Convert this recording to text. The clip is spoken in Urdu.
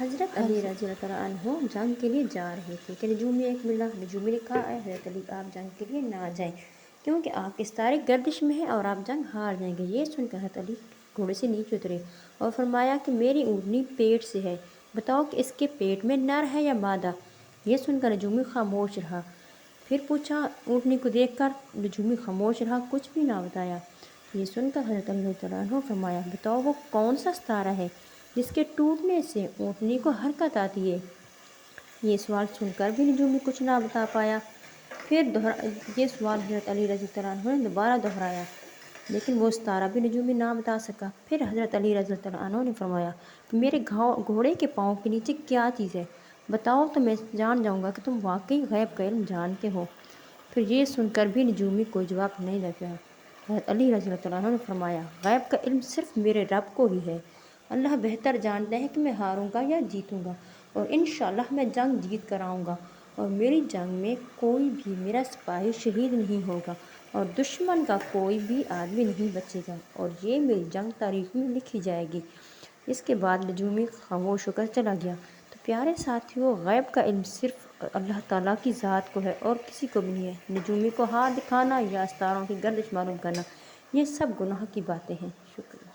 حضرت علی رضی اللہ تعالیٰ عنہ جنگ کے لیے جا رہے تھے کہ نجومی ایک ملا۔ نجومی نے کہا اے حضرت علی آپ جنگ کے لیے نہ جائیں کیونکہ آپ کی ستارے گردش میں ہے اور آپ جنگ ہار جائیں گے۔ یہ سن کر حضرت علی گھوڑے سے نیچے اترے اور فرمایا کہ میری اونٹنی پیٹ سے ہے، بتاؤ کہ اس کے پیٹ میں نر ہے یا مادہ؟ یہ سن کر نجومی خاموش رہا۔ پھر پوچھا اونٹنی کو دیکھ کر، نجومی خاموش رہا، کچھ بھی نہ بتایا۔ یہ سن کر حضرت علی رضی اللہ عنہ فرمایا بتاؤ وہ کون سا ستارہ ہے جس کے ٹوٹنے سے اونٹنی کو حرکت آتی ہے؟ یہ سوال سن کر بھی نجومی کچھ نہ بتا پایا۔ پھر یہ سوال حضرت علی رضی اللہ عنہ نے دوبارہ دہرایا لیکن وہ ستارہ بھی نجومی نہ بتا سکا۔ پھر حضرت علی رضی اللہ عنہ نے فرمایا کہ میرے گھوڑے کے پاؤں کے نیچے کیا چیز ہے؟ بتاؤ تو میں جان جاؤں گا کہ تم واقعی غیب کا علم جانتے ہو۔ پھر یہ سن کر بھی نجومی کوئی جواب نہیں دے پایا۔ حضرت علی رضی اللہ عنہ نے فرمایا غیب کا علم صرف میرے رب کو ہی ہے، اللہ بہتر جانتا ہے کہ میں ہاروں گا یا جیتوں گا، اور انشاءاللہ میں جنگ جیت کر آؤں گا، اور میری جنگ میں کوئی بھی میرا سپاہی شہید نہیں ہوگا اور دشمن کا کوئی بھی آدمی نہیں بچے گا، اور یہ میری جنگ تاریخ میں لکھی جائے گی۔ اس کے بعد نجومی خاموش ہو کر چلا گیا۔ تو پیارے ساتھیوں، غیب کا علم صرف اللہ تعالیٰ کی ذات کو ہے اور کسی کو بھی نہیں ہے۔ نجومی کو ہاتھ دکھانا یا ستاروں کی گردش معلوم کرنا، یہ سب گناہ کی باتیں ہیں۔ شکریہ۔